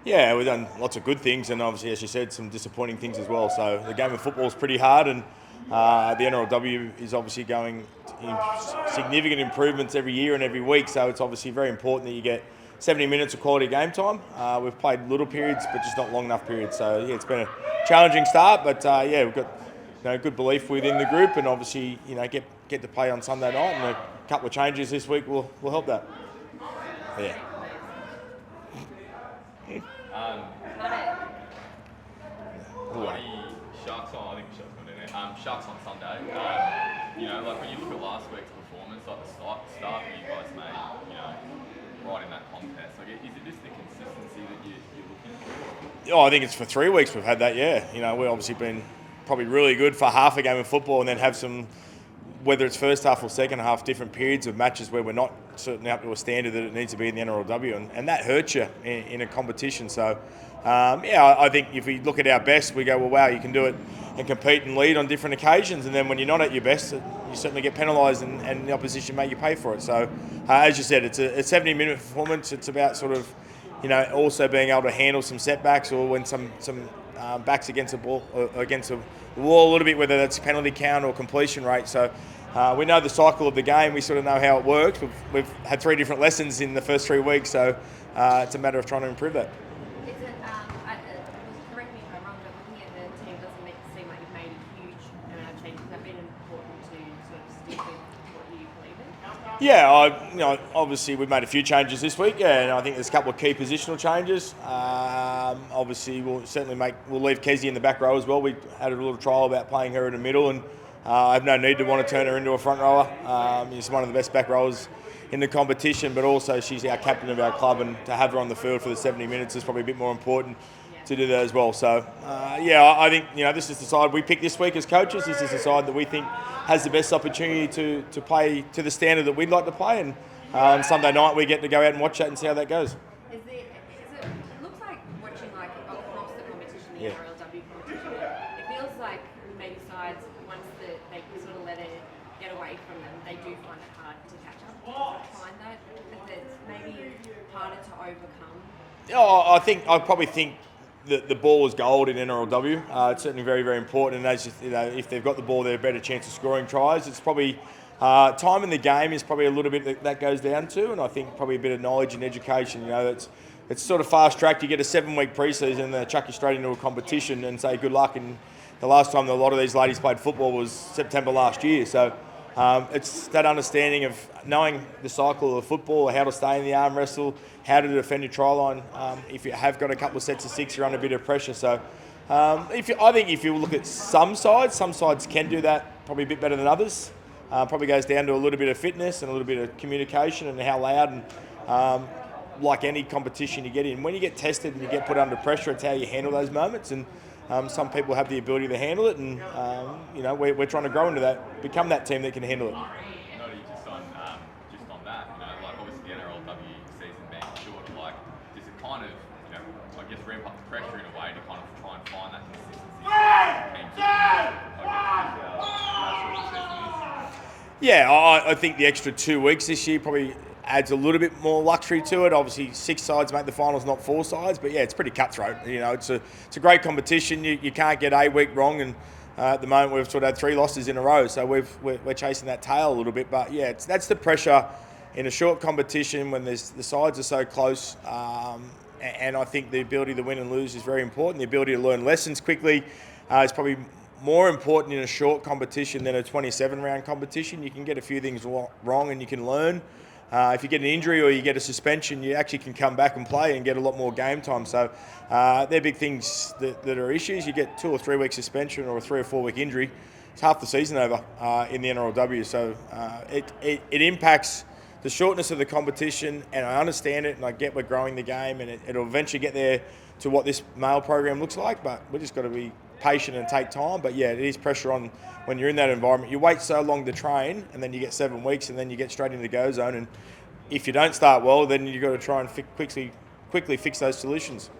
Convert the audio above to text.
Yeah, we've done lots of good things, and obviously, as you said, some disappointing things as well. So the game of football is pretty hard, and the NRLW is obviously going in significant improvements every year and every week. So it's obviously very important that you get 70 minutes of quality game time. We've played little periods, but just not long enough periods. So yeah, it's been a challenging start, but yeah, we've got good belief within the group, and obviously get to play on Sunday night, and a couple of changes this week will help that. Yeah. Sharks on, I think Sharks on there. Sharks on Sunday. Like when you look at last week's performance, like the start that you guys made, right in that contest. Like, is it just the consistency that you're looking for? Oh, I think it's for 3 weeks we've had that. Yeah, we've obviously been probably really good for half a game of football, and then have some, whether it's first half or second half, different periods of matches where we're not certainly up to a standard that it needs to be in the NRLW, and that hurts you in a competition. So, I think if we look at our best, we go, well, wow, you can do it and compete and lead on different occasions, and then when you're not at your best, you certainly get penalised, and the opposition make you pay for it. So, as you said, it's a 70-minute performance. It's about sort of, also being able to handle some setbacks, or when some backs against a ball, against a wall a little bit, whether that's penalty count or completion rate. So we know the cycle of the game. We sort of know how it works. We've had 3 different lessons in the first 3 weeks, so it's a matter of trying to improve that. Is it, correct me if I'm wrong, but looking at the team doesn't seem like you've made a huge amount of changes. Has that been important to sort of stick with what you believe in? Yeah, obviously we've made a few changes this week. Yeah, and I think there's a couple of key positional changes. Obviously, we'll leave Kezzy in the back row as well. We had a little trial about playing her in the middle, and I have no need to want to turn her into a front rower. She's one of the best back rowers in the competition, but also she's our captain of our club, and to have her on the field for the 70 minutes is probably a bit more important to do that as well. So, I think this is the side we picked this week as coaches. This is the side that we think has the best opportunity to play to the standard that we'd like to play, and on Sunday night we get to go out and watch that and see how that goes. It looks like watching across the competition, the NRLW competition, it feels like maybe sides, once they sort of let it get away from them, they do find it hard to catch up. Do you find that it's maybe harder to overcome? I probably think that the ball is gold in NRLW. It's certainly very, very important, and as if they've got the ball, they're a better chance of scoring tries. It's probably time in the game is probably a little bit that goes down to, and I think probably a bit of knowledge and education. It's sort of fast tracked. You get a 7-week preseason, they chuck you straight into a competition and say good luck. And the last time a lot of these ladies played football was September last year. So it's that understanding of knowing the cycle of football, how to stay in the arm wrestle, how to defend your try line. If you have got a couple of sets of 6, you're under a bit of pressure. So I think if you look at some sides can do that probably a bit better than others. Probably goes down to a little bit of fitness and a little bit of communication and how loud, and like any competition you get in, when you get tested and you get put under pressure, it's how you handle those moments. And some people have the ability to handle it, and we're trying to grow into that, become that team that can handle it. Just on that, like obviously the NRLW season being short, like does it kind of, I guess ramp up the pressure in a way to kind of try and find that consistency? Yeah, I think the extra 2 weeks this year probably adds a little bit more luxury to it. Obviously, 6 sides make the finals, not 4 sides, but yeah, it's pretty cutthroat. It's a great competition. You can't get a week wrong, and at the moment we've sort of had 3 losses in a row, so we're chasing that tail a little bit. But yeah, that's the pressure in a short competition when the sides are so close. And I think the ability to win and lose is very important. The ability to learn lessons quickly is probably more important in a short competition than a 27-round competition. You can get a few things wrong and you can learn. If you get an injury or you get a suspension, you actually can come back and play and get a lot more game time. So they're big things that are issues. You get 2 or 3 week suspension or a 3 or 4 week injury, it's half the season over in the NRLW. So it impacts the shortness of the competition, and I understand it, and I get we're growing the game, and it'll eventually get there to what this male program looks like, but we just got to be patient and take time. But yeah, it is pressure on when you're in that environment. You wait so long to train, and then you get 7 weeks, and then you get straight into the go zone, and if you don't start well, then you've got to try and quickly fix those solutions.